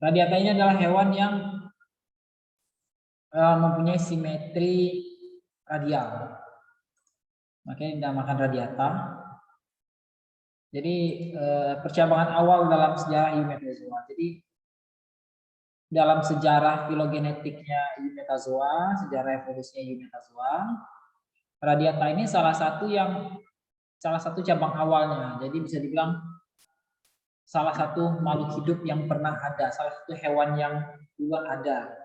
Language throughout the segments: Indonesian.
Radiata ini adalah hewan yang mempunyai simetri radial. Makanya dinamakan radiata. Jadi percabangan awal dalam sejarah Eumetazoa. Jadi dalam sejarah filogenetiknya Eumetazoa, sejarah evolusinya Eumetazoa, radiata ini salah satu cabang awalnya. Jadi bisa dibilang salah satu makhluk hidup yang pernah ada, salah satu hewan yang dulu ada.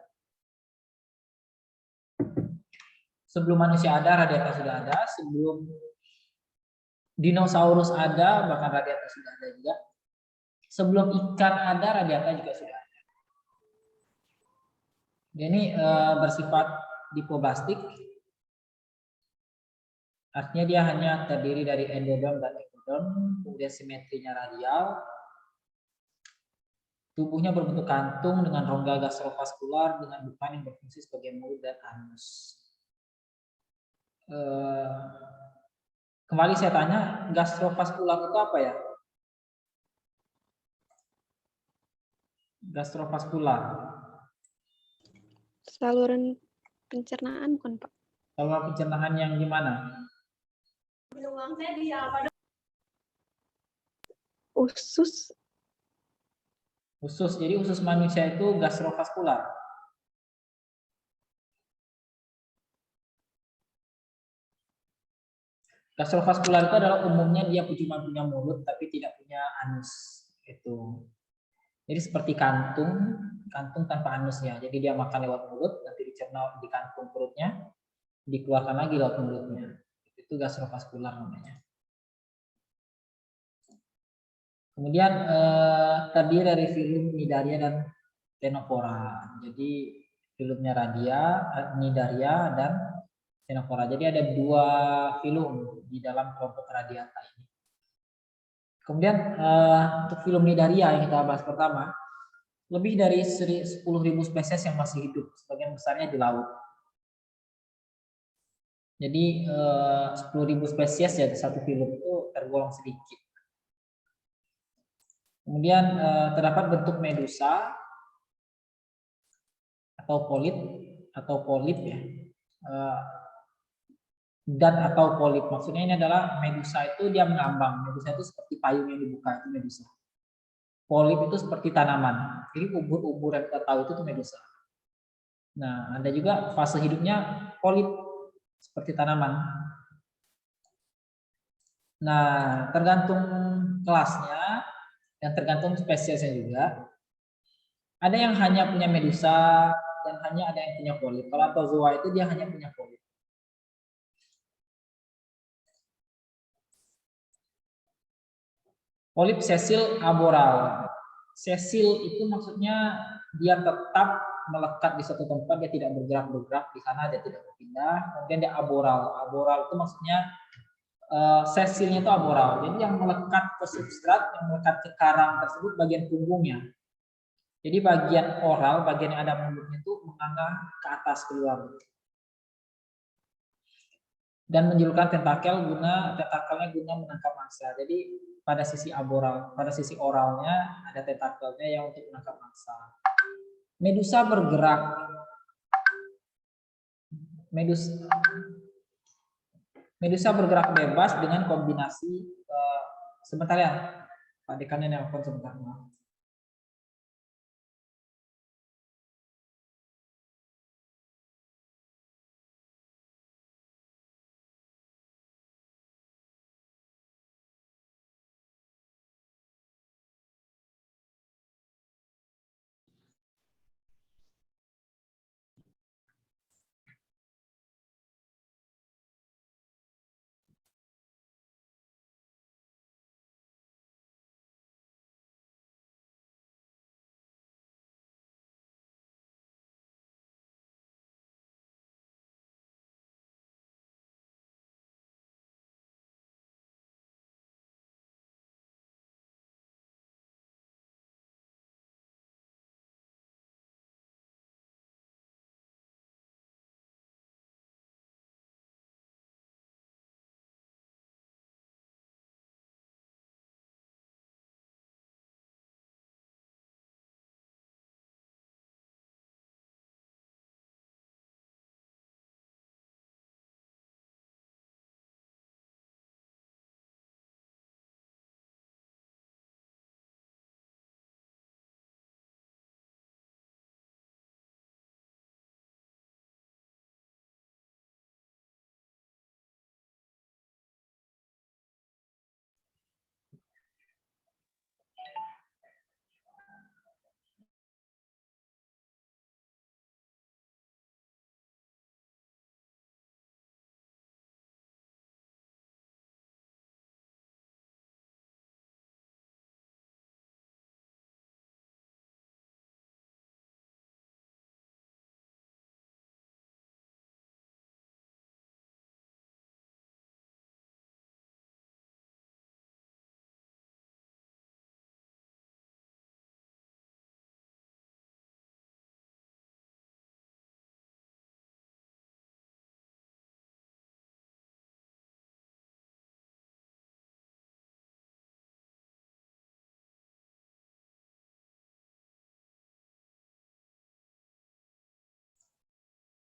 Sebelum manusia ada, radiata sudah ada. Sebelum dinosaurus ada, bahkan radiata sudah ada juga. Sebelum ikan ada, radiata juga sudah ada. Ini bersifat dipoblastik. Artinya dia hanya terdiri dari endoderm dan ektoderm, kemudian simetrinya radial. Tubuhnya berbentuk kantung dengan rongga gastrovaskular dengan depan yang berfungsi sebagai mulut dan anus. Kembali saya tanya, gastrovaskular itu apa ya? Gastrovaskular. Saluran pencernaan bukan, Pak? Saluran pencernaan yang gimana? Usus. Usus. Jadi usus manusia itu gastrovaskular. Gastrovaskular itu adalah umumnya dia cuma punya mulut tapi tidak punya anus. Itu. Jadi seperti kantung tanpa anusnya. Jadi dia makan lewat mulut, nanti dicerna di kantung perutnya, dikeluarkan lagi lewat mulutnya. Itu gastrovaskular namanya. Kemudian terdiri dari filum Cnidaria dan Ctenophora. Jadi filumnya Cnidaria dan Ctenophora. Jadi ada 2 filum di dalam kelompok radiata ini. Kemudian untuk filum Cnidaria yang kita bahas pertama, lebih dari 10.000 spesies yang masih hidup, sebagian besarnya di laut. Jadi 10.000 spesies ya satu filum itu tergolong sedikit. Kemudian terdapat bentuk medusa atau polip ya, dan atau polip. Maksudnya ini adalah medusa itu dia mengambang. Medusa itu seperti payung yang dibuka, itu medusa. Polip itu seperti tanaman. Jadi ubur-ubur yang kita tahu itu medusa. Nah, ada juga fase hidupnya polip seperti tanaman. Nah, tergantung kelasnya dan tergantung spesiesnya juga. Ada yang hanya punya medusa dan hanya ada yang punya polip. Kalau Anthozoa itu dia hanya punya polip. Polip sesil aboral. Sesil itu maksudnya dia tetap melekat di suatu tempat, dia tidak bergerak-bergerak di sana, dia tidak berpindah. Kemudian dia aboral. Aboral itu maksudnya sesilnya itu aboral. Jadi yang melekat ke substrat, yang melekat ke karang tersebut bagian punggungnya. Jadi bagian oral, bagian yang ada mulutnya itu menganggah ke atas keluar. Dan menjulurkan tentakelnya guna menangkap mangsa. Jadi pada sisi aboral, pada sisi oralnya ada tentakelnya yang untuk menangkap mangsa. Medusa bergerak. Medusa bergerak bebas dengan kombinasi sebentar ya, Pak Dekannya nelpon sebentar.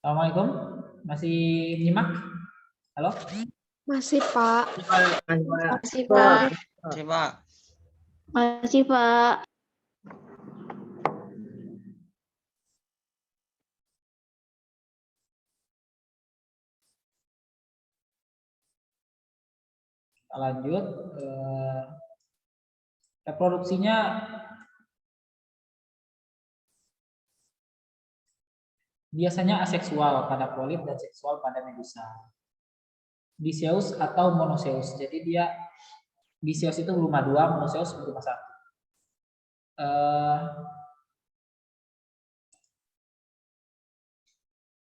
Assalamualaikum, masih nyimak? Halo? Masih, Pak. Masih, Pak. Masih, Pak. Masih, Pak. Kita lanjut. Reproduksinya biasanya aseksual pada polip dan seksual pada medusa. Diseus atau monoseus. Jadi dia diseus itu berumah dua, monoseus berumah satu.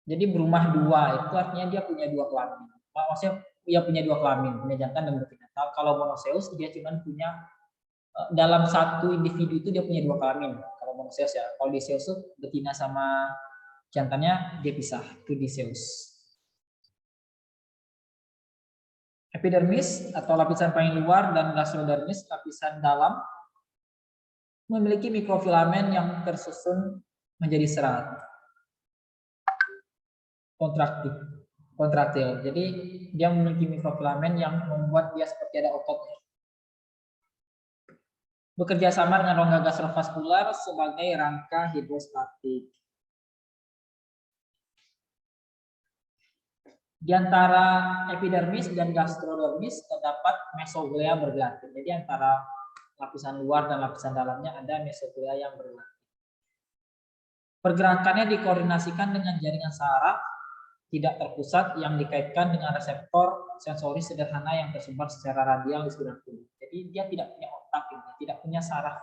Jadi berumah dua itu artinya dia punya dua kelamin. Maksudnya dia punya dua kelamin, punya jantan dan betina. Kalau monoseus dia cuma punya dalam satu individu itu dia punya dua kelamin. Kalau monoseus ya. Kalau diseus itu betina sama jantannya dia pisah, itu diseus. Epidermis atau lapisan paling luar dan gastrodermis lapisan dalam memiliki mikrofilamen yang tersusun menjadi serat. Kontraktil. Jadi dia memiliki mikrofilamen yang membuat dia seperti ada ototnya. Bekerja sama dengan rongga gastrovaskular sebagai rangka hidrostatik. Di antara epidermis dan gastrodermis terdapat mesoglea bergelantung. Jadi antara lapisan luar dan lapisan dalamnya ada mesoglea yang bergelantung. Pergerakannya dikoordinasikan dengan jaringan saraf tidak terpusat yang dikaitkan dengan reseptor sensori sederhana yang tersebar secara radial di seluruh tubuh. Jadi dia tidak punya otak, tidak punya saraf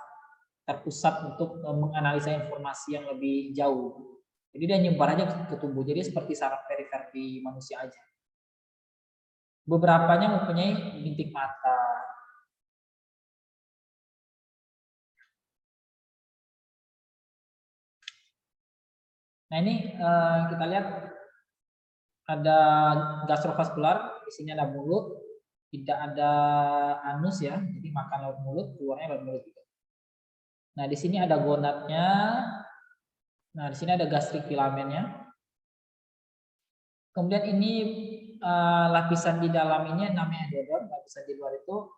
terpusat untuk menganalisa informasi yang lebih jauh. Jadi dia nyebar aja ke tubuh. Jadi seperti saraf perifer di manusia aja. Beberapanya mempunyai bintik mata. Nah ini kita lihat ada gastrovaskular, di sini ada mulut, tidak ada anus ya, jadi makan lewat mulut, keluarnya lewat mulut juga. Nah di sini ada gonadnya, nah di sini ada gastrik filamennya. Kemudian ini lapisan di dalam ini namanya endodon, lapisan di luar itu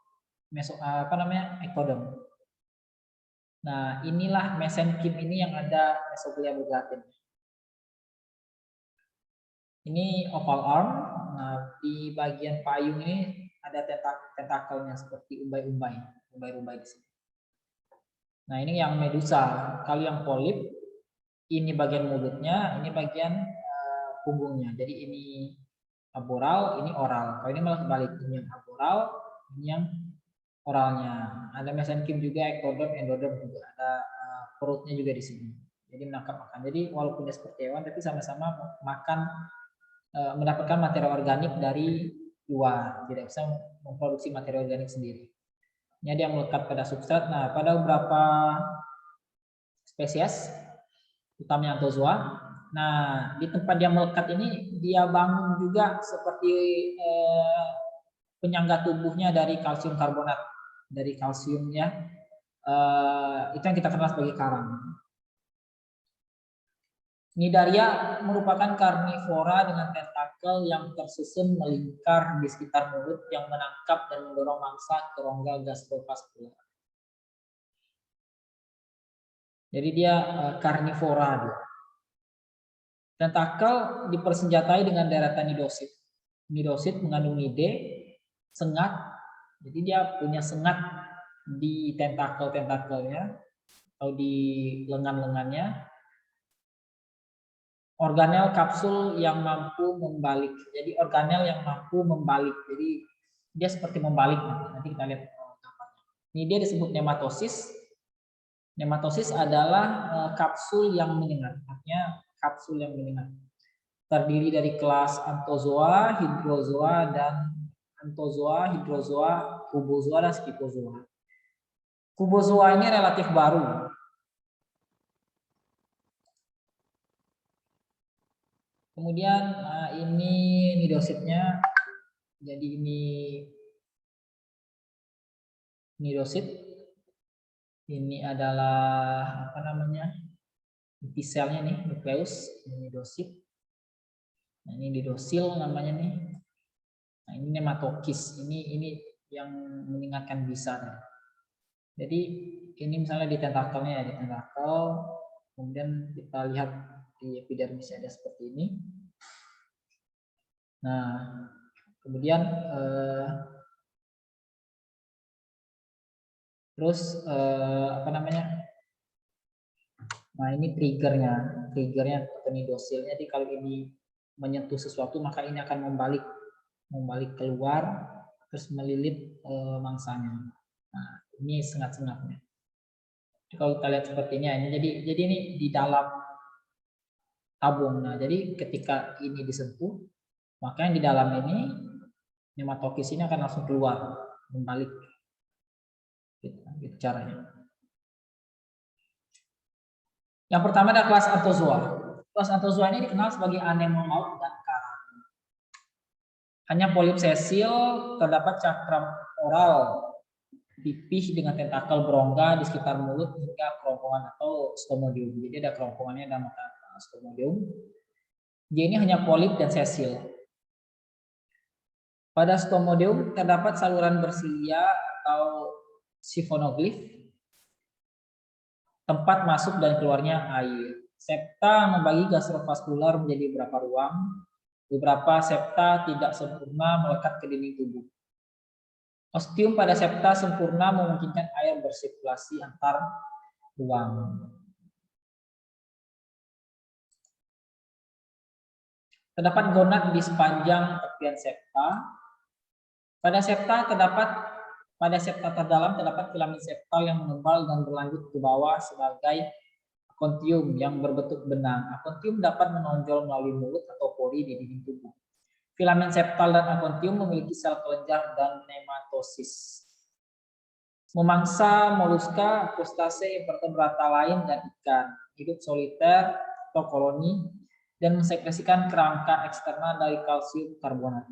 ekodon. Nah inilah mesenkim ini yang ada mesoglea bergelantung. Ini oval arm. Nah, di bagian payung ini ada tentakelnya seperti umbai-umbai di sini. Nah, ini yang medusa. Kalau yang polip, ini bagian mulutnya, ini bagian punggungnya. Jadi ini aboral, ini oral. Kalau ini malah kebalik, ini yang aboral, ini yang oralnya. Ada mesenkim juga, ekodon, endodon juga. Ada perutnya juga di sini. Jadi menangkap makan. Jadi walaupun dia seperti hewan, tapi sama-sama makan, mendapatkan materi organik dari luar, tidak bisa memproduksi materi organik sendiri. Ini dia melekat pada substrat. Nah, pada beberapa spesies, utamanya Anthozoa, nah di tempat dia melekat ini dia bangun juga seperti penyangga tubuhnya dari kalsium karbonat, dari kalsiumnya, itu yang kita kenal sebagai karang. Cnidaria merupakan karnivora dengan tentakel yang tersusun melingkar di sekitar mulut yang menangkap dan mendorong mangsa ke rongga gastrovaskular. Jadi dia karnivora. Tentakel dipersenjatai dengan deretan nidosit. Nidosit mengandung nide, sengat. Jadi dia punya sengat di tentakel-tentakelnya atau di lengan-lengannya. Organel kapsul yang mampu membalik. Jadi organel yang mampu membalik. Jadi dia seperti membalik. Nanti kita lihat gambarnya. Ini dia disebut nematosis. Nematosis adalah kapsul yang menyengat. Artinya kapsul yang menyengat. Terdiri dari kelas Anthozoa, Hydrozoa, dan Anthozoa, Hydrozoa, Cubozoa, dan Scyphozoa. Cubozoa ini relatif baru. Kemudian ini nidositnya, jadi ini nidosit, ini adalah apa namanya, inti selnya nih, nukleus, ini nidosit. Nah, ini didosil namanya nih. Nah, ini nematokis. Ini yang mengingatkan bisa. Jadi ini misalnya di tentakelnya ya, di tentakel. Kemudian kita lihat di epidermis ada seperti ini. Nah, kemudian terus apa namanya? Nah, ini triggernya atau nidosilnya. Jadi kalau ini menyentuh sesuatu maka ini akan membalik keluar terus melilit mangsanya. Nah, ini sengat-sengatnya. Kalau kita lihat seperti ini, jadi ini di dalam tabung. Nah, jadi ketika ini disentuh, maka yang di dalam ini nematokis ini akan langsung keluar, membalik. Gitu caranya. Yang pertama ada kelas Anthozoa. Kelas Anthozoa ini dikenal sebagai anemon laut dan karang. Hanya polip sesil, terdapat cakram oral pipih dengan tentakel berongga di sekitar mulut hingga kerongkongan atau stomodium. Jadi ada kerongkongannya dan stomodium. Dia ini hanya polip dan sesil. Pada stomodium terdapat saluran bersilia atau sifonoglif, tempat masuk dan keluarnya air. Septa membagi gastrovaskular menjadi beberapa ruang. Beberapa septa tidak sempurna melekat ke dinding tubuh. Ostium pada septa sempurna memungkinkan air bersirkulasi antar ruang. Terdapat gonad di sepanjang tepian septa. Pada septa terdalam terdapat filamen septal yang mengembal dan berlanjut ke bawah sebagai akontium yang berbentuk benang. Akontium dapat menonjol melalui mulut atau pori di dinding tubuh. Filamen septal dan akontium memiliki sel kelenjar dan nematosis. Memangsa moluska, krustase, invertebrata lain dan ikan. Hidup soliter atau koloni dan mensekresikan kerangka eksternal dari kalsium karbonat.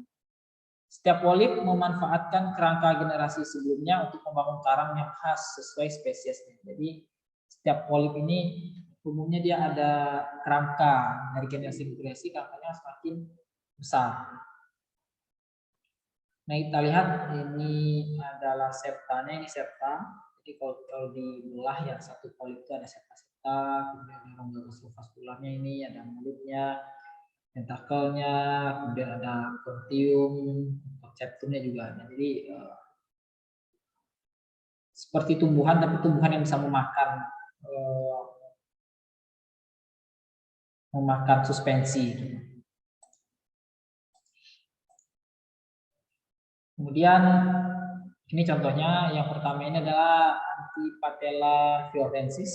Setiap polip memanfaatkan kerangka generasi sebelumnya untuk membangun karang yang khas sesuai spesiesnya. Jadi setiap polip ini umumnya dia ada kerangka dari generasi kerangkanya semakin besar. Nah, kita lihat ini adalah septanya, ini septa. Jadi kalau dibelah ya satu polip itu ada septa-septa, kemudian ada rongga gastrovaskularnya ini, ada mulutnya, tentakelnya, kemudian ada kontium, septumnya juga ada. Jadi seperti tumbuhan, tapi tumbuhan yang bisa memakan suspensi. Kemudian ini contohnya, yang pertama ini adalah Antipatella fiorensis,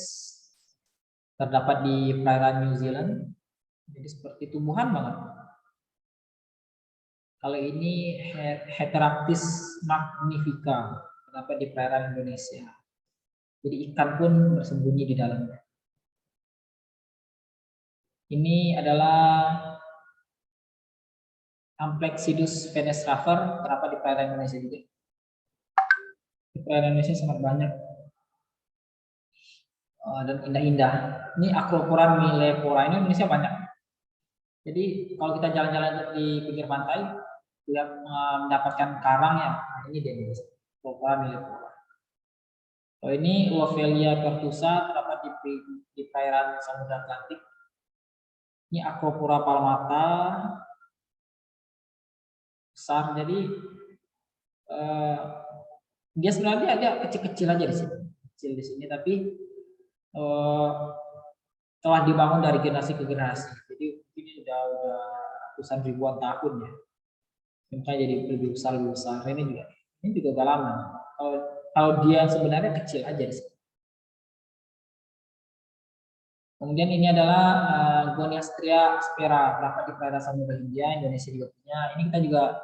terdapat di perairan New Zealand. Jadi seperti tumbuhan banget. Kalau ini Heteraptis magnifica, terdapat di perairan Indonesia. Jadi ikan pun bersembunyi di dalamnya. Ini adalah Amplexidus fenestrafer, terdapat di perairan Indonesia juga. Di perairan Indonesia sangat banyak dan indah-indah. Ini Acropora millepora, ini Indonesia banyak. Jadi kalau kita jalan-jalan di pinggir pantai, lihat mendapatkan karang ya, ini dia nih, Acropora millepora. Oh, ini Lovelia pertusa, terdapat di perairan Samudra Atlantik. Ini Acropora palmata, besar. Jadi dia sebenarnya ada kecil-kecil aja di sini, kecil di sini, tapi telah dibangun dari generasi ke generasi. Jadi ini udah ratusan ribuan tahun ya. Maka jadi lebih besar. Ini juga udah lama. Kalau dia sebenarnya kecil aja di sini. Kemudian ini adalah Goniastria aspera, terdapat di perairan Samudra Hindia, Indonesia juga punya. Ini saya juga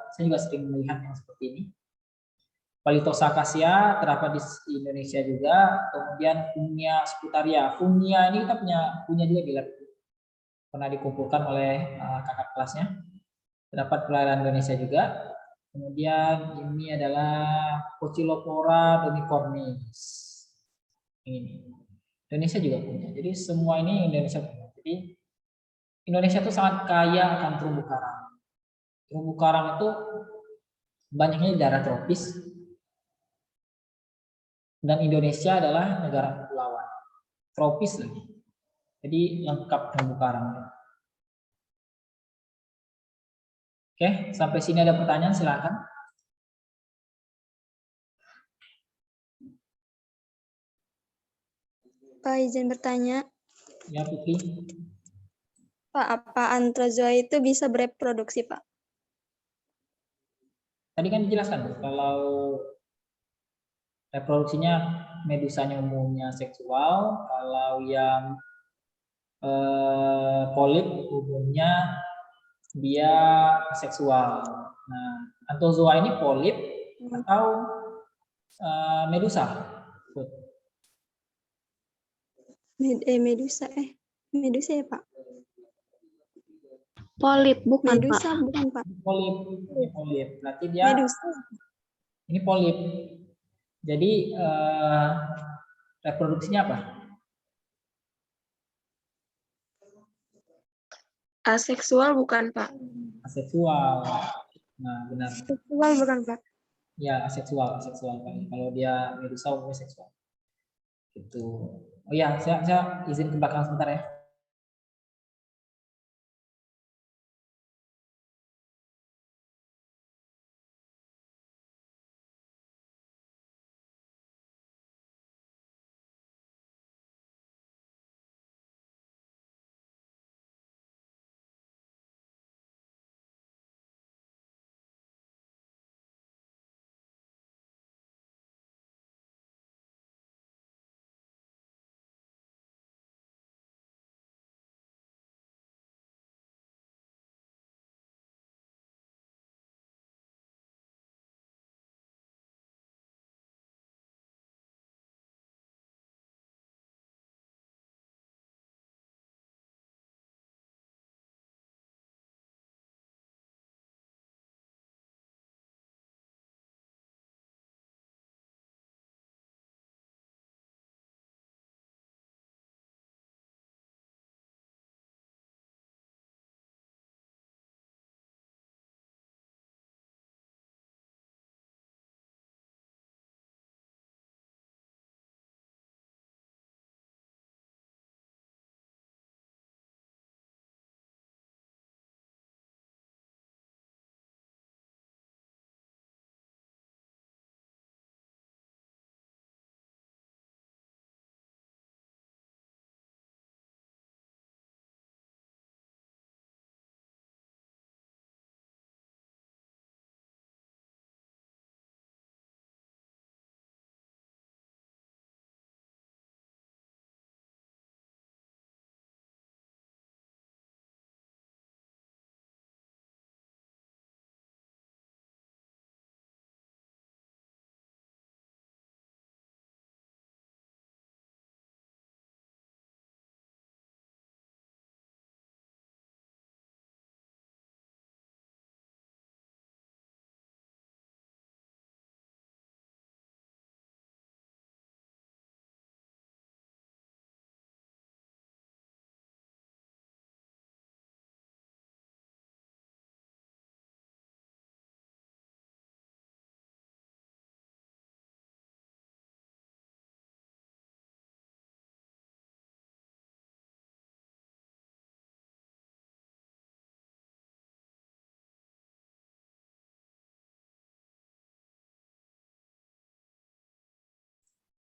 sering melihat yang seperti ini. Palitosa acacia terdapat di Indonesia juga. Kemudian Fungia sputaria. Fungia ini kita punya juga di lab. Pernah dikumpulkan oleh kakak kelasnya. Terdapat perairan Indonesia juga. Kemudian ini adalah Poecilophora domicornis. Ini Indonesia juga punya. Jadi semua ini Indonesia punya. Jadi Indonesia itu sangat kaya akan terumbu karang. Terumbu karang itu banyaknya di daerah tropis, dan Indonesia adalah negara kepulauan, tropis lagi. Jadi lengkap terumbu karang. Oke, sampai sini ada pertanyaan, silakan. Pak, izin bertanya. Ya, Putri. Pak, apa antrozoa itu bisa bereproduksi, Pak? Tadi kan dijelaskan kalau reproduksinya medusanya umumnya seksual, kalau yang polip umumnya dia seksual. Nah, antrozoa ini polip atau medusa? Medusa, Medusa ya, Pak? Polip, bukan Medusa, Pak. bukan, Pak? Polip, ini polip. Berarti dia Medusa. ini polip. Jadi reproduksinya apa? Aseksual bukan, Pak? Aseksual. Nah, benar. Seksual bukan, Pak? Ya, aseksual, aseksual. Kalau dia medusa umumnya seksual. Gitu. Oh iya, saya izin ke belakang sebentar ya.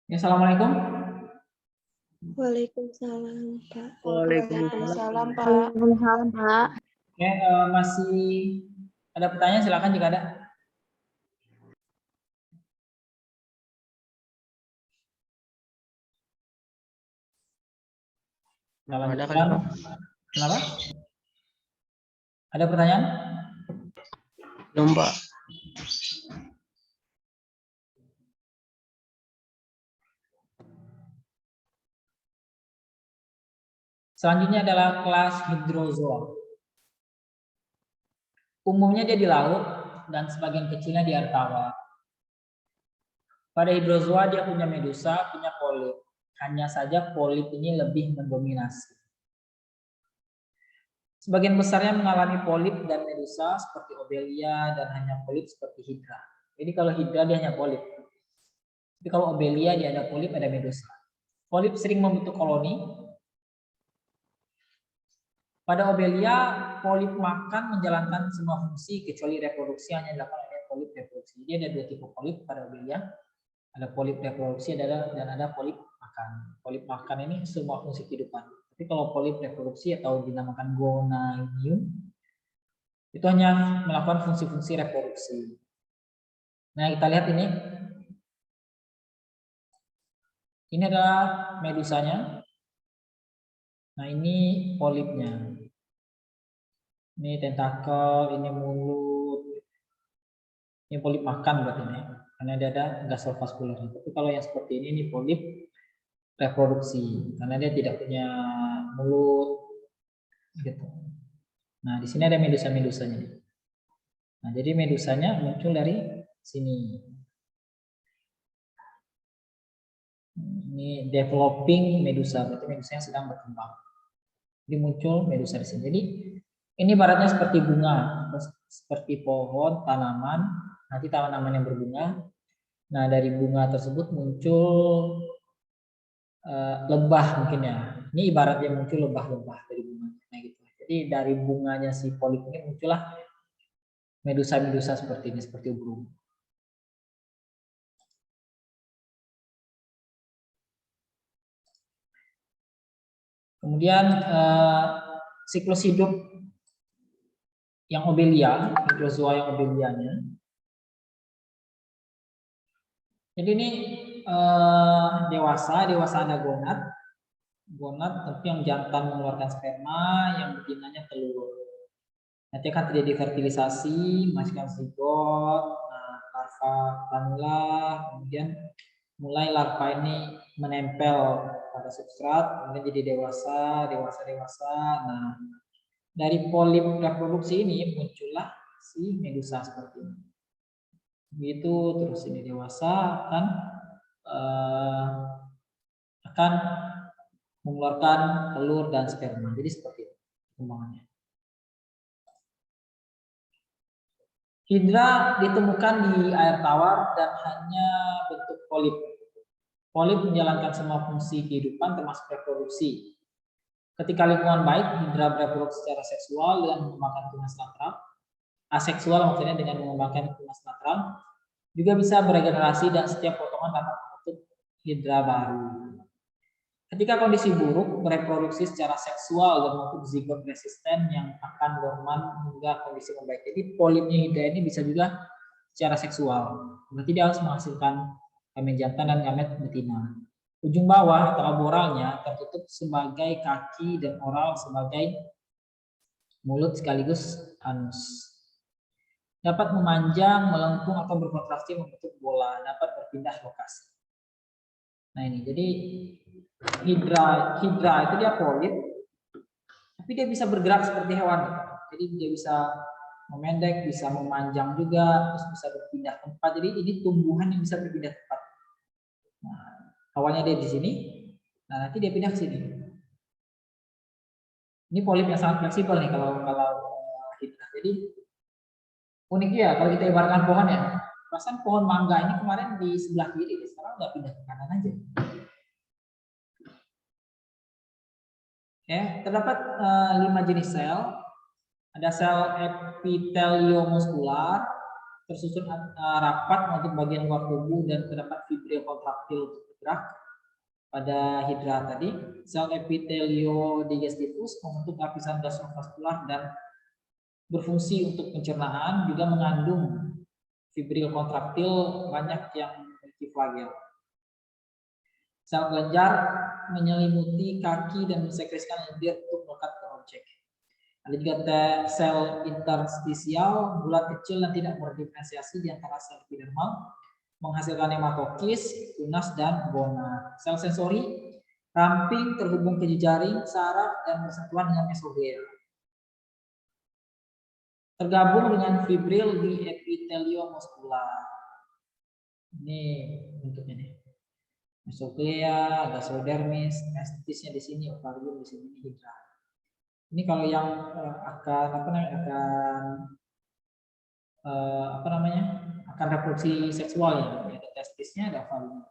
Ya, assalamualaikum. Waalaikumsalam, Pak. Waalaikumsalam, Pak. Oke, masih ada pertanyaan, silakan jika ada. Ada kali, Pak. Kenapa? Ada pertanyaan? Belum, Pak. Selanjutnya adalah kelas hidrozoa. Umumnya dia di laut dan sebagian kecilnya di air tawar. Pada hidrozoa dia punya medusa, punya polip. Hanya saja polip ini lebih mendominasi. Sebagian besarnya mengalami polip dan medusa seperti Obelia dan hanya polip seperti Hydra. Jadi kalau Hydra dia hanya polip. Tapi kalau Obelia dia ada polip, ada medusa. Polip sering membentuk koloni. Pada Obelia, polip makan menjalankan semua fungsi kecuali reproduksi hanya dilakukan oleh polip reproduksi. Jadi ada dua tipe polip pada Obelia. Ada polip reproduksi dan ada polip makan. Polip makan ini semua fungsi kehidupan. Tapi kalau polip reproduksi atau dinamakan gonadium, itu hanya melakukan fungsi-fungsi reproduksi. Nah, kita lihat ini. Ini adalah medusanya. Nah, ini polipnya. Ini tentakel, ini mulut. Ini polip makan berarti ini. Karena dia ada gasovaskular. Tapi kalau yang seperti ini polip reproduksi. Karena dia tidak punya mulut. Gitu. Nah, di sini ada medusa-medusanya. Nah, jadi medusanya muncul dari sini. Ini developing medusa, berarti medusanya sedang berkembang. Jadi muncul medusa di sini. Jadi ini ibaratnya seperti bunga, seperti pohon, tanaman. Nanti tanaman yang berbunga. Nah, dari bunga tersebut muncul lebah mungkin ya. Ini ibaratnya muncul lebah-lebah dari bunga. Nah, gitu. Jadi dari bunganya si polip ini muncullah medusa-medusa seperti ini, seperti burung. Kemudian siklus hidup yang Obelia, hydrozoa yang Obelianya. Jadi ini dewasa ada gonad tapi yang jantan mengeluarkan sperma, yang betinanya telur. Nanti akan terjadi fertilisasi, menghasilkan zigot, larva pramula, kemudian mulai larva ini menempel pada substrat, kemudian jadi dewasa. Nah, dari polip reproduksi ini muncullah si medusa seperti ini. Begitu terus ini dewasa akan mengeluarkan telur dan sperma. Jadi seperti itu perkembangannya. Hydra ditemukan di air tawar dan hanya bentuk polip. Polip menjalankan semua fungsi kehidupan termasuk reproduksi. Ketika lingkungan baik, Hydra bereproduksi secara seksual dengan mengembangkan tunas lateral. Aseksual maksudnya dengan mengembangkan tunas lateral. Juga bisa beregenerasi dan setiap potongan dapat membentuk Hydra baru. Ketika kondisi buruk, bereproduksi secara seksual dan membentuk zigot resisten yang akan dorman hingga kondisi membaik. Jadi polipnya Hydra ini bisa juga secara seksual. Berarti dia harus menghasilkan gamet jantan dan gamet betina. Ujung bawah atau oralnya tertutup sebagai kaki dan oral sebagai mulut sekaligus anus. Dapat memanjang, melengkung atau berkontraksi membentuk bola, dapat berpindah lokasi. Nah ini, jadi Hydra itu dia polip, tapi dia bisa bergerak seperti hewan. Jadi dia bisa memendek, bisa memanjang juga, terus bisa berpindah tempat. Jadi ini tumbuhan yang bisa berpindah tempat. Nah, awalnya dia di sini, nah nanti dia pindah ke sini. Ini polip yang sangat fleksibel nih kalau Hydra. Jadi unik ya kalau kita ibaratkan pohon ya. Perasaan pohon mangga ini kemarin di sebelah kiri, sekarang udah pindah ke kanan aja. Ya, terdapat 5 jenis sel. Ada sel epiteliomuskular, tersusun rapat untuk bagian luar tubuh dan terdapat fibril kontraktil untuk bergerak. Pada Hydra tadi, sel epiteliodigestivus membentuk lapisan gasovaskular dan berfungsi untuk pencernaan, juga mengandung fibril kontraktil banyak yang memiliki flagel. Sel kelenjar menyelimuti kaki dan mensekresikan lendir untuk melekat ke objek. Ada juga sel interstisial, bulat kecil dan tidak berdiferensiasi di antara sel epidermal, menghasilkan hematokis, tunas, dan gonad. Sel sensori, ramping, terhubung ke jejaring, saraf, dan bersentuhan dengan mesoglia. Tergabung dengan fibril di epiteliomuskular. Ini bentuknya nih. Mesoglia, gasodermis, mestisnya di sini, ovarium di sini, Hydra. Ini kalau yang akan akan reproduksi seksual ya, ada testisnya, ada ovarium.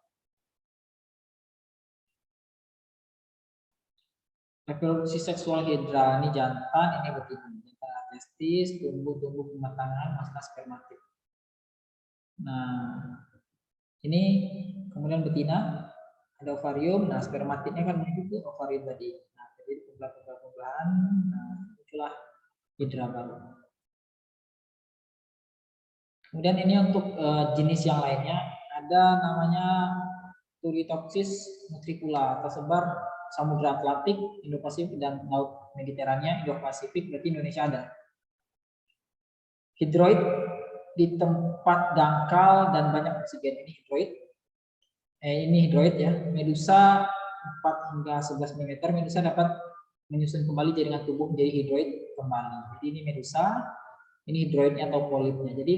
Reproduksi seksual hidra ini jantan, ini betina. Jantan testis, tumbuh kematangan, masa spermatik. Nah, ini kemudian betina, ada ovarium. Nah, spermatidnya kan menuju ke ovarium tadi. Nah, jadi pembelahan, nah, itulah hidra baru. Kemudian ini untuk jenis yang lainnya, ada namanya Turritopsis nutricula, tersebar Samudra Atlantik, Indo-Pasifik, dan Laut Mediterania, Indo-Pasifik, berarti Indonesia ada. Hidroid di tempat dangkal dan banyak oksigen, ini hidroid. Ini hidroid ya. Medusa 4 hingga 11 mm, medusa dapat menyusun kembali jaringan tubuh menjadi hidroid kembali. Jadi ini medusa, ini hidroidnya atau polipnya. Jadi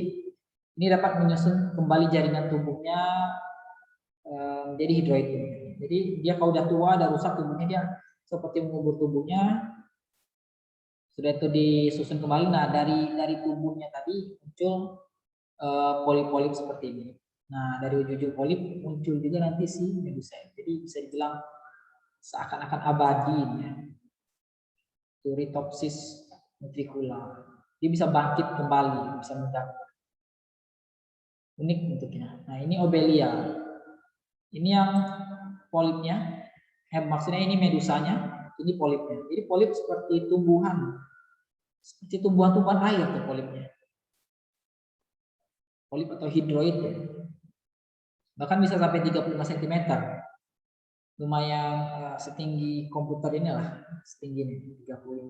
ini dapat menyusun kembali jaringan tubuhnya menjadi hidroid. Jadi dia kalau udah tua, udah rusak tubuhnya, dia seperti mengubur tubuhnya. Sudah itu disusun kembali. Nah, dari tubuhnya tadi muncul polip-polip seperti ini. Nah, dari ujung-ujung polip muncul juga nanti si medusa. Jadi bisa dibilang seakan-akan abadi ya. Turritopsis nutricula. Dia bisa bangkit kembali, bisa mendapat. Unik bentuknya. Nah, ini obelia. Ini yang polipnya. Maksudnya ini medusanya, ini polipnya. Jadi polip seperti tumbuhan. Seperti tumbuhan-tumbuhan air tuh polipnya. Polip atau hidroid ya. Bahkan bisa sampai 35 cm. Lumayan setinggi komputer inilah, setinggi ini 35.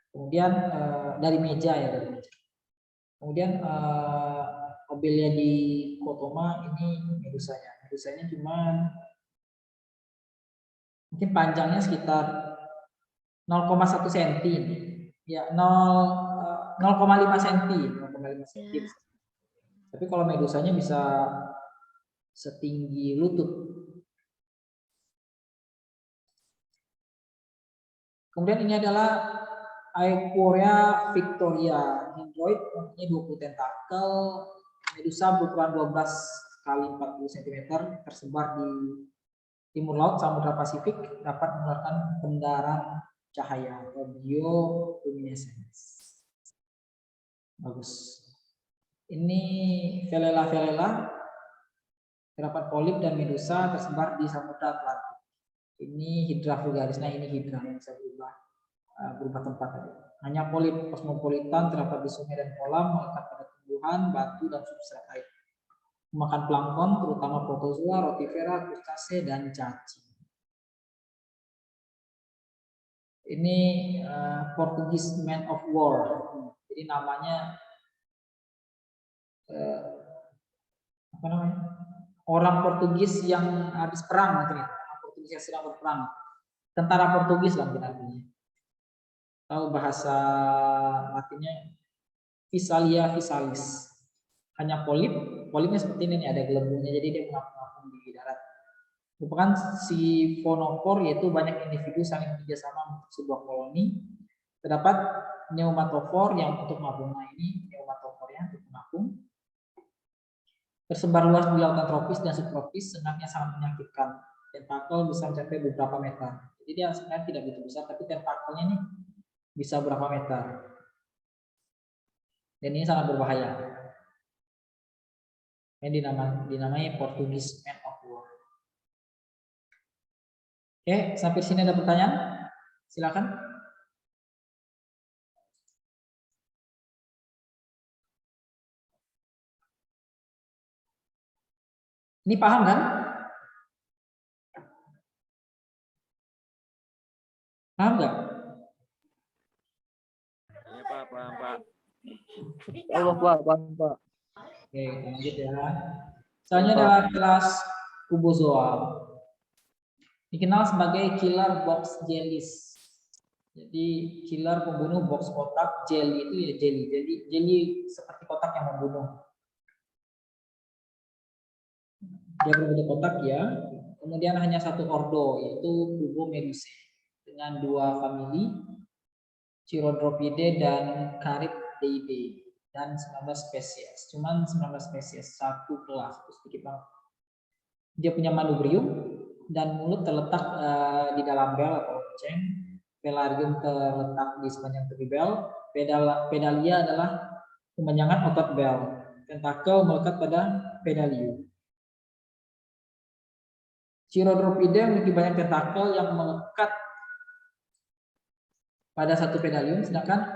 Kemudian dari meja ya, dari meja. Kemudian obelia di Kotoma ini medusanya. Medusanya cuma mungkin panjangnya sekitar 0,1 cm. Ya, 0,5 cm, 0,5 cm. Tapi kalau medusanya bisa setinggi lutut. Kemudian ini adalah Aequorea victoria, hidroid mempunyai 20 tentakel, medusa berukuran 12 kali 40 cm, tersebar di timur laut Samudra Pasifik, dapat mengeluarkan pendaran cahaya atau bioluminescence. Bagus. Ini velela, terdapat polip dan medusa tersebar di Samudra Atlantik. Ini hidra vulgaris. Nah, ini hidra yang bisa berubah tempat tadi. Hanya polip kosmopolitan terdapat di sungai dan kolam, melekat pada tumbuhan, batu, dan substrat air. Memakan plankton, terutama protozoa, rotifera, krustase, dan cacing. Ini Portugese Man of War. Jadi namanya apa namanya? Orang Portugis yang habis perang mungkin. Portugis yang sedang berperang. Tentara Portugis lah mungkin artinya. Tahu bahasa Latinnya Physalia physalis. Hanya polipnya seperti ini nih, ada gelembungnya, jadi dia mengapung-apung di darat. Merupakan siphonopor, yaitu banyak individu saling bekerjasama untuk sebuah koloni. Terdapat pneumatofor yang untuk mengapung. Nah, ini pneumatofornya untuk mengapung. Tersebar luas di lautan tropis dan subtropis, sengatnya sangat menyakitkan. Tentakel bisa mencapai beberapa meter. Jadi dia sebenarnya tidak begitu besar, tapi tentakelnya ini bisa berapa meter. Dan ini sangat berbahaya. Ini dinamai Portugese Man of War. Oke, sampai sini ada pertanyaan? Silakan. Ini paham kan? Paham nggak? Ya, Pak, paham, Pak. Pak. Oke, lanjut ya. Selanjutnya adalah kelas kubozoa. Dikenal sebagai killer box jellies. Jadi killer pembunuh box kotak, jelly itu ya jelly. Jadi jelly seperti kotak yang membunuh. Dia berbentuk kotak ya. Kemudian hanya satu ordo, yaitu Cubomedusae. dengan 2 famili, Chirodropidae dan Charybdeidae, dan 19 spesies. Cuman 19 spesies, satu kelas, itu sedikit banget. Dia punya manubrium dan mulut terletak di dalam bel atau lonceng. Pelarium terletak di sepanjang tepi bel. Pedalia adalah kemanjangan otot bel. Tentakel melekat pada pedalium. Chirodropidae memiliki banyak tentakel yang melekat pada satu pedalium, sedangkan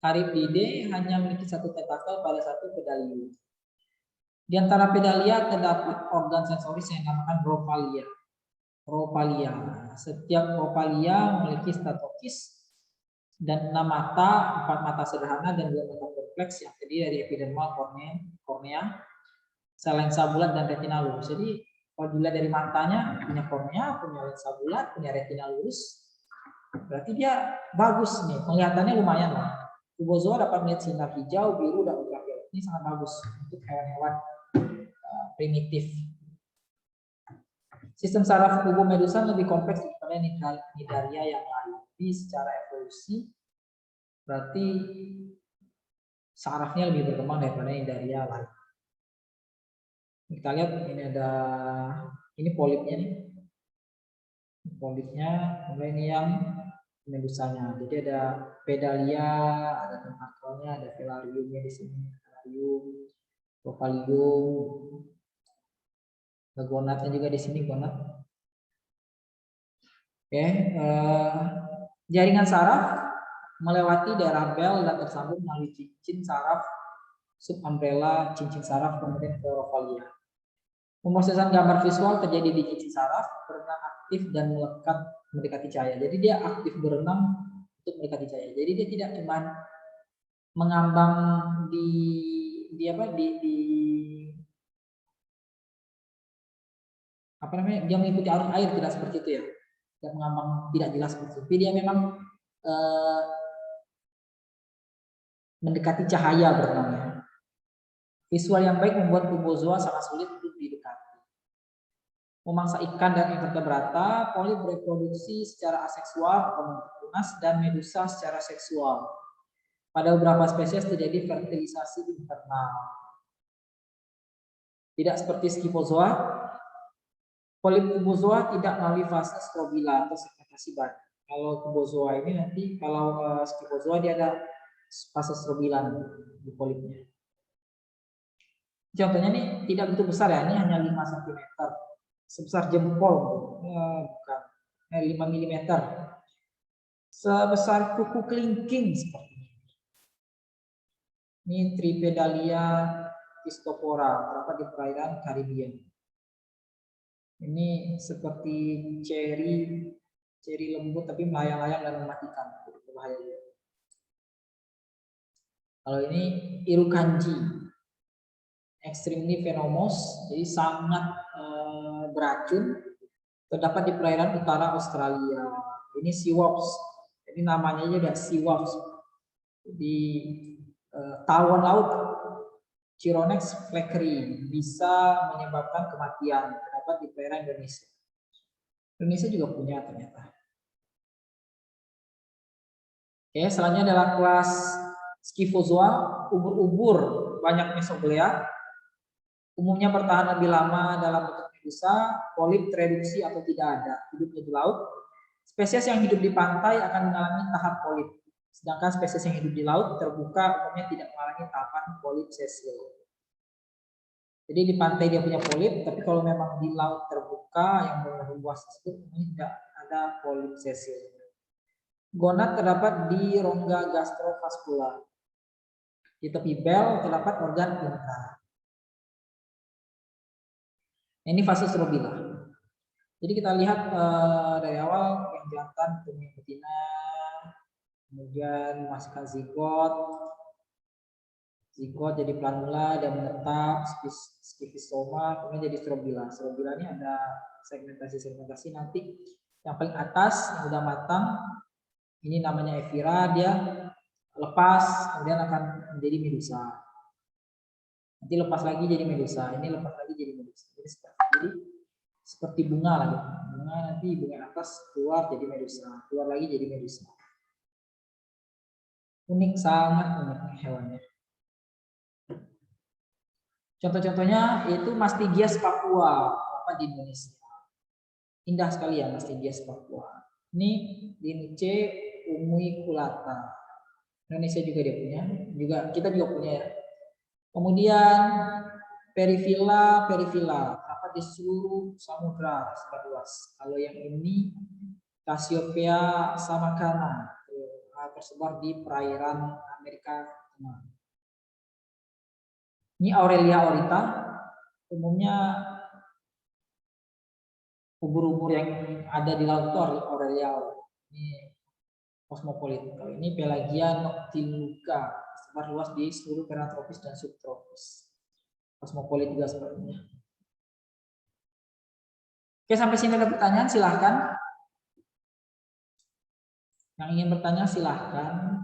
Charybdeidae hanya memiliki satu tentakel pada satu pedalium. Di antara pedalia terdapat organ sensoris yang dinamakan ropalia. Setiap ropalia memiliki statokis dan 6 mata, 4 mata sederhana dan 2 mata kompleks yang terdiri dari epidermal, kornea, sel lensa bulat dan retina lurus. Jadi kalau dilihat dari matanya punya kornea, punya lensa bulat, punya retina lurus, berarti dia bagus nih, penglihatannya lumayan lah. Tubozoa dapat melihat sinar hijau, biru, dan ultraviolet. Ini sangat bagus untuk hewan-hewan primitif. Sistem saraf tubuh medusa lebih kompleks daripada Cnidaria yang lain. Jadi secara evolusi berarti sarafnya lebih berkembang daripada Cnidaria lain. Kita lihat ini polipnya nih. Polipnya mulai ini yang medusanya. Jadi ada pedalia, ada tentakelnya, ada velariumnya di sini, velarium, ropalium, ada gonadnya juga di sini, gonad. Oke, jaringan saraf melewati daerah bel dan tersambung melalui cincin saraf, subumbrella, cincin saraf, kemudian ke ropalia. Pemrosesan gambar visual terjadi di cincin saraf, berenang aktif dan melekat mendekati cahaya. Jadi dia aktif berenang untuk mendekati cahaya. Jadi dia tidak cuma mengambang dia mengikuti arus air, tidak seperti itu ya. Tidak mengambang, tidak jelas seperti itu. Tapi dia memang mendekati cahaya berenangnya. Visual yang baik membuat tubozoa sangat sulit untuk didekati. Memangsa ikan dan invertebrata, polip bereproduksi secara aseksual atau tunas, dan medusa secara seksual. Pada beberapa spesies terjadi fertilisasi internal. Tidak seperti Scyphozoa, polip tubozoa tidak melalui fase strobila atau segmentasi badan. Kalau tubozoa ini nanti, kalau Scyphozoa dia ada fase strobila di polipnya. Contohnya ini tidak begitu besar ya, ini hanya 5 cm. Sebesar jempol, bukan, 5 mm. Sebesar kuku kelingking seperti ini. Ini Tripedalia Christophora, terdapat di perairan Karibia. Ini seperti ceri lembut tapi melayang-layang dan mematikan. Berbahaya. Kalau ini Irukandji, extremely venomous, jadi sangat beracun, terdapat di perairan utara Australia. Ini sea wasp, jadi namanya juga sea wasp. Di tawon laut Chironex fleckeri bisa menyebabkan kematian, terdapat di perairan Indonesia. Indonesia juga punya ternyata. Oke, selanjutnya adalah kelas Scyphozoa, ubur-ubur banyak mesoglea. Umumnya bertahan lebih lama dalam bentuk medusa, polip tereduksi atau tidak ada, hidupnya di laut. Spesies yang hidup di pantai akan mengalami tahap polip, sedangkan spesies yang hidup di laut terbuka umumnya tidak mengalami tahapan polip sesil. Jadi di pantai dia punya polip, tapi kalau memang di laut terbuka yang luas tersebut ini tidak ada polip sesil. Gonad terdapat di rongga gastrovaskular. Di tepi bel terdapat organ intra. Ini fase strobila. Jadi kita lihat dari awal yang jantan punya betina, kemudian menghasilkan zigot jadi planula dan menetap, skifistoma, kemudian jadi strobila. Strobila ini ada segmentasi nanti. Yang paling atas yang sudah matang, ini namanya Evira, dia lepas, kemudian akan menjadi medusa. Nanti lepas lagi jadi medusa, ini lepas lagi jadi medusa. Jadi seperti bunga lagi. Bunga tengah, nanti di bagian atas keluar jadi medusa, keluar lagi jadi medusa. Unik, sangat unik hewannya. Contoh-contohnya itu Mastigias papua, apa di Indonesia. Indah sekali ya Mastigias papua. Ini di C umuiculata. Indonesia juga dia punya, juga kita juga punya ya. Kemudian perivilla apa di seluruh samudra sebar luas. Kalau yang ini Cassiopeia samacana tersebar di perairan Amerika Tengah. Ini Aurelia aurita, umumnya ubur-ubur yang ada di laut itu Aurelia aurita. Ini kosmopolit. Kalau ini Pelagia noctiluca, sebar luas di seluruh perairan tropis dan subtropis. Kosmopolit juga sepertinya. Oke, sampai sini ada pertanyaan, silahkan. Yang ingin bertanya silahkan.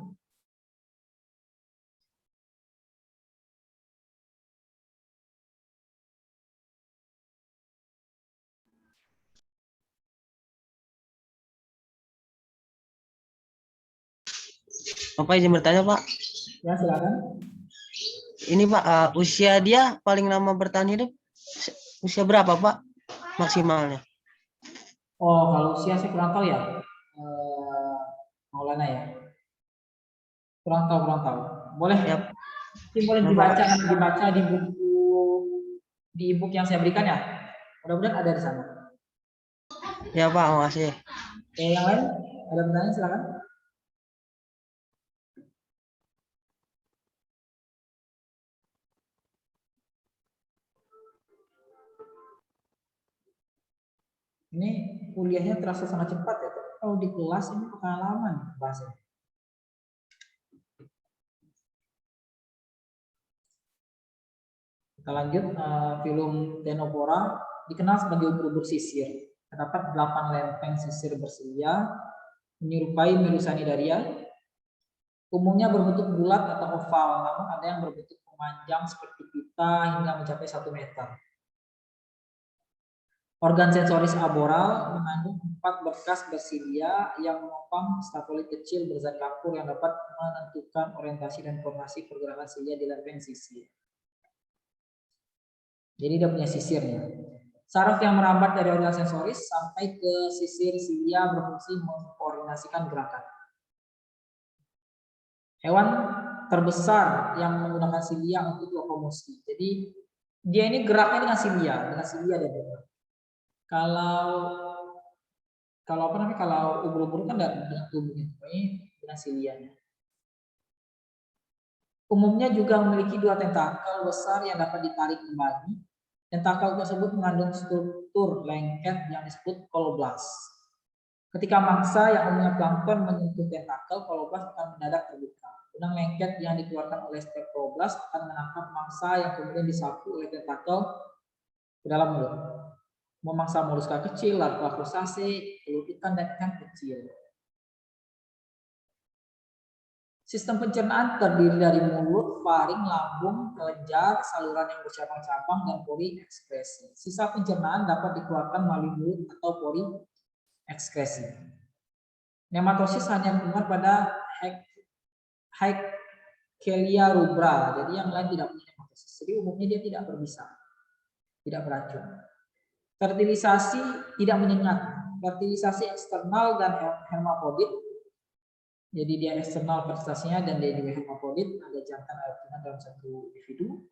Bapak izin bertanya, Pak. Ya, silakan. Ini Pak, usia dia paling lama bertahan hidup usia berapa Pak maksimalnya? Oh, kalau usia saya kurang tahu ya, Maulana ya. Kurang tahu. Boleh Ya. Boleh dibaca di e-book yang saya berikan ya. Mudah-mudahan ada di sana. Ya Pak, makasih. Oke, yang lain ada pertanyaan silakan. Ini kuliahnya terasa sangat cepat ya. Kalau di kelas ini pengalaman bahasanya. Kita lanjut, film Ctenophora dikenal sebagai ubur-ubur sisir. Terdapat 8 lempeng sisir berselia menyerupai Melusanidaria. Umumnya berbentuk bulat atau oval, namun ada yang berbentuk memanjang seperti pita hingga mencapai 1 meter. Organ sensoris aboral mengandung 4 berkas bersilia yang menopang statolit kecil berzat kapur yang dapat menentukan orientasi dan formasi pergerakan silia di lempeng sisir. Jadi dia punya sisirnya. Saraf yang merambat dari organ sensoris sampai ke sisir silia berfungsi mengkoordinasikan gerakan. Hewan terbesar yang menggunakan silia untuk lokomosi. Jadi dia ini geraknya dengan silia dia bergerak. Kalau apa namanya, kalau ubur-ubur kan dengan tubuhnya, ini dengan silianya. Umumnya juga memiliki 2 tentakel besar yang dapat ditarik kembali. Tentakel tersebut mengandung struktur lengket yang disebut koloblast. Ketika mangsa yang umumnya plankton menyentuh tentakel, koloblast akan mendadak terbuka. Benang lengket yang dikeluarkan oleh koloblast akan menangkap mangsa yang kemudian disapu oleh tentakel ke dalam mulut. Memangsa moluska kecil, larva krustase, telur ikan dan ikan kecil. Sistem pencernaan terdiri dari mulut, faring, lambung, kelenjar, saluran yang bercabang-cabang, dan pori ekskresi. Sisa pencernaan dapat dikeluarkan melalui mulut atau pori ekskresi. Nematosis hanya ditemukan pada Haeckelea rubra, jadi yang lain tidak punya nematosis. Jadi umumnya dia tidak berbisa, tidak beracun. Fertilisasi tidak menyengat. Fertilisasi eksternal dan hermafrodit. Jadi dia eksternal fertilisasinya dan dia juga hermafrodit. Ada jantan ada betina dalam satu individu.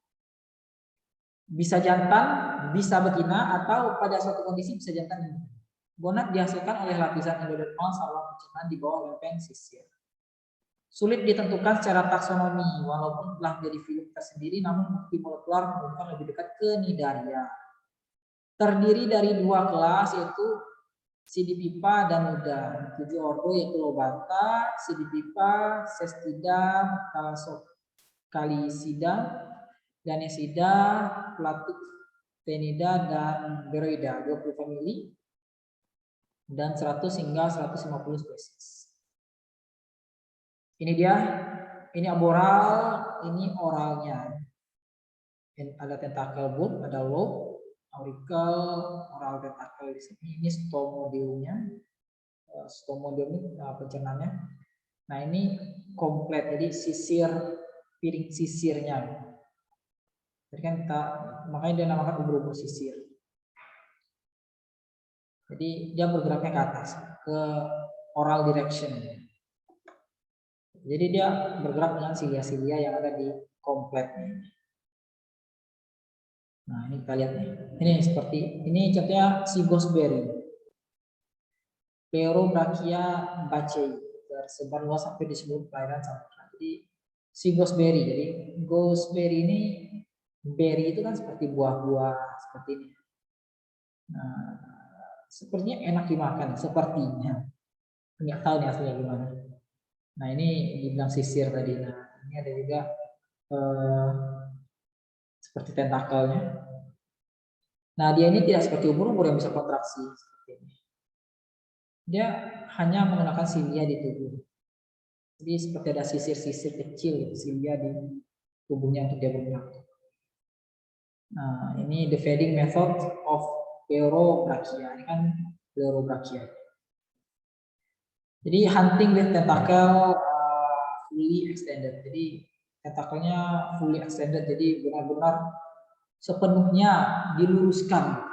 Bisa jantan, bisa betina, atau pada suatu kondisi bisa jantan dan betina. Gonad dihasilkan oleh lapisan endodermal saluran pencernaan di bawah lempeng sisir. Sulit ditentukan secara taksonomi, walaupun telah menjadi film tersendiri, namun bukti molekular menunjukkan lebih dekat ke Cnidaria. Terdiri dari 2 kelas, yaitu Sidipipa dan Nuda. 7 ordo yaitu Lobata, Sidipipa, Cestida, Thalassocalisida, Ganesida, Platuptenida, dan Beroida. 20 famili dan 100 hingga 150 spesies. Ini dia, ini aboral, ini oralnya. Ada tentakel boot, ada lobe, auricle, oral tentacle di sini. Ini stomodiumnya. Stomodium ini pencernaannya. Nah ini komplit, jadi sisir, piring sisirnya. Jadi kan makanya dia namakan ubur-ubur sisir. Jadi dia bergeraknya ke atas, ke oral direction. Jadi dia bergerak dengan silia-silia yang ada di komplit. Nah ini kita lihat nih. Ini seperti ini contohnya si gooseberry. Pleurobrachia baceyi, tersebar luas sampai di seluruh perairan Samudra. Jadi si gooseberry. Jadi gooseberry ini, berry itu kan seperti buah-buah seperti ini. Nah, sepertinya enak dimakan, sepertinya. Nggak tahu nih aslinya gimana. Nah ini dibilang sisir tadi. Nah ini ada juga seperti tentakelnya. Nah dia ini tidak seperti ubur-ubur yang bisa kontraksi seperti ini. Dia hanya menggunakan silia di tubuh. Jadi seperti ada sisir-sisir kecil silia di tubuhnya untuk dia bergerak. Nah ini the feeding method of Pleurobrachia. Ini kan Pleurobrachia. Jadi hunting with tentacle fully extended. Jadi tentakelnya fully extended. Jadi benar-benar sepenuhnya diluruskan.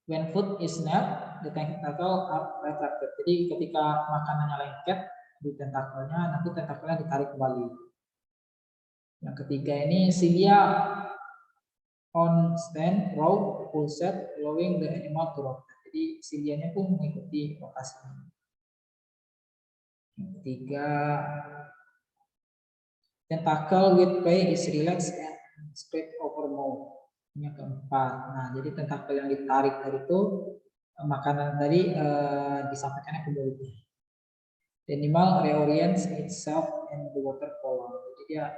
When food is snapped, the tentacle are retracted. Jadi ketika makanannya lengket di tentakelnya, nanti tentakelnya ditarik kembali. Yang ketiga ini cilia on stand, row, pulsate, allowing the animal to rotate. Jadi cilianya pun mengikuti rotasinya. Yang ketiga, tentacle with play is relaxed and spread over mouth. Yang keempat, nah jadi tentakel yang ditarik tadi itu makanan tadi disampaikannya ke mulutnya. The animal reorients itself in the water column. Jadi dia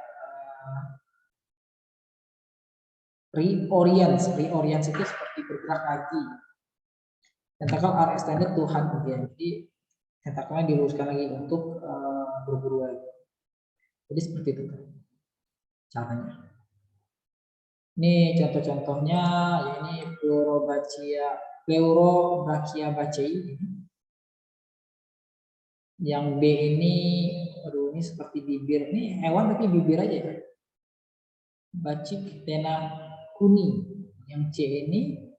reorients itu seperti bergerak lagi. Tentacle are extended to hunt again. Jadi tentakelnya diluruskan lagi untuk berburu lagi. Jadi seperti itu caranya. Ini contoh-contohnya, ini Pleurobrachia baceyi. Yang B ini, aduh ini seperti bibir. Ini hewan tapi bibir aja ya. Bacik tenacuni. Yang C ini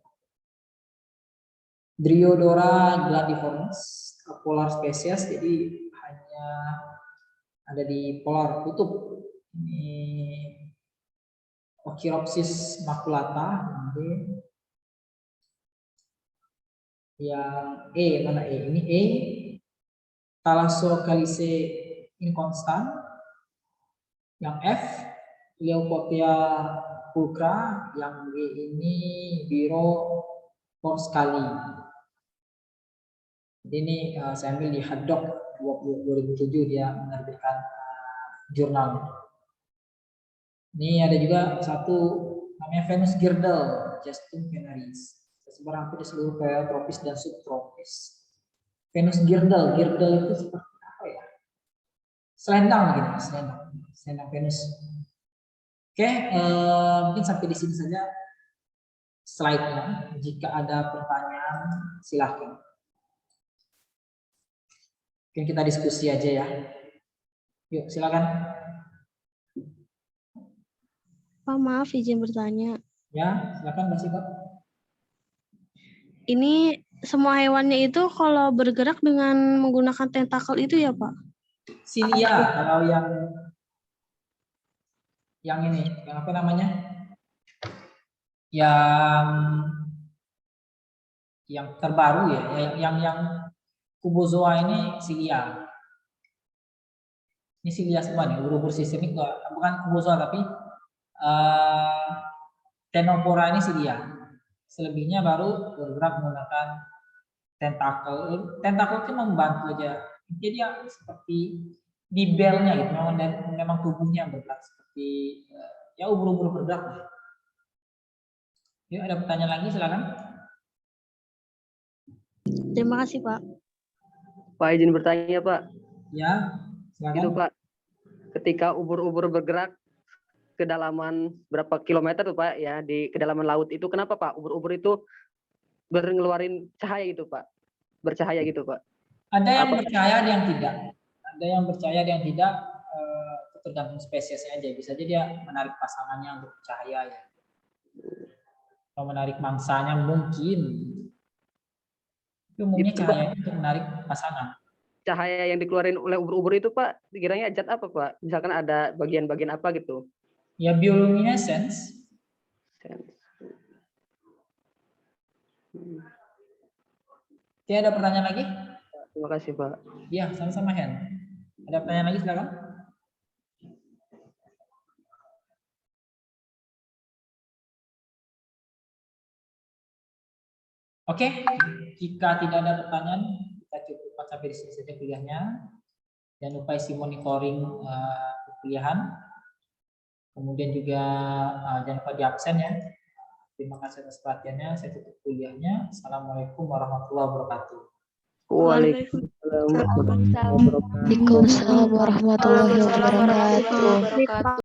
Dryodora glandiformis, polar spesies, jadi hanya ada di polar kutub. Ini Ochiropsis maculata. Yang E, mana E? Ini E. Thalassocalice inconstant. Yang F, Leucothea pulchra. Yang G ini Biro porskali. Jadi ini saya ambil di Haddock 2007, dia menerbitkan jurnal. Ini ada juga satu namanya Venus girdle, Jastum venaris. Tersebar hampir di seluruh daerah tropis dan subtropis. Venus girdle itu seperti apa ya? Selendang begini, selendang Venus. Oke, mungkin sampai di sini saja slide-nya. Jika ada pertanyaan, silahkan. Mungkin kita diskusi aja ya. Yuk, silakan. Pak, maaf izin bertanya. Ya, silakan Mbak Siva. Ini semua hewannya itu kalau bergerak dengan menggunakan tentakel itu ya, Pak? Cilia, kalau yang ini, yang apa namanya? Yang terbaru ya, yang Cubozoa ini cilia. Ini cilia semua nih, ubur-ubur sistemik bukan Cubozoa tapi Ctenophora ini cilia. Selebihnya baru bergerak menggunakan tentakel. Tentakel itu membantu aja. Jadi dia seperti di belnya gitu. Memang tubuhnya bergerak seperti ya ubur-ubur bergerak. Yuk, ada pertanyaan lagi, silakan. Terima kasih, Pak. Pak, izin bertanya, Pak. Ya, silakan. Itu, Pak. Ketika ubur-ubur bergerak, kedalaman berapa kilometer tuh Pak ya, di kedalaman laut itu kenapa Pak ubur-ubur itu ngeluarin cahaya gitu Pak, bercahaya gitu Pak? Ada yang Apa? percaya, ada yang tidak. Ada yang percaya, ada yang tidak. Itu tergantung spesiesnya aja. Bisa jadi dia menarik pasangannya untuk bercahaya ya. Kalau menarik mangsanya mungkin. Tapi umumnya Itu, Pak. cahaya itu untuk menarik pasangan. Cahaya yang dikeluarin oleh ubur-ubur itu Pak, kiranya zat apa Pak? Misalkan ada bagian-bagian apa gitu? Ya bioluminescence. Oke, ada pertanyaan lagi? Terima kasih Pak. Iya, sama-sama Hen. Ada pertanyaan lagi silakan. Oke, jika tidak ada pertanyaan, kita cukupkan sampai di sini saja kuliahnya. Jangan lupa isi monitoring kuliahan. Kemudian juga jangan lupa di absen ya. Terima kasih atas perhatiannya. Saya tutup kuliahnya. Assalamualaikum warahmatullahi wabarakatuh. Waalaikumsalam. Waalaikumsalam. Waalaikumsalam warahmatullahi wabarakatuh.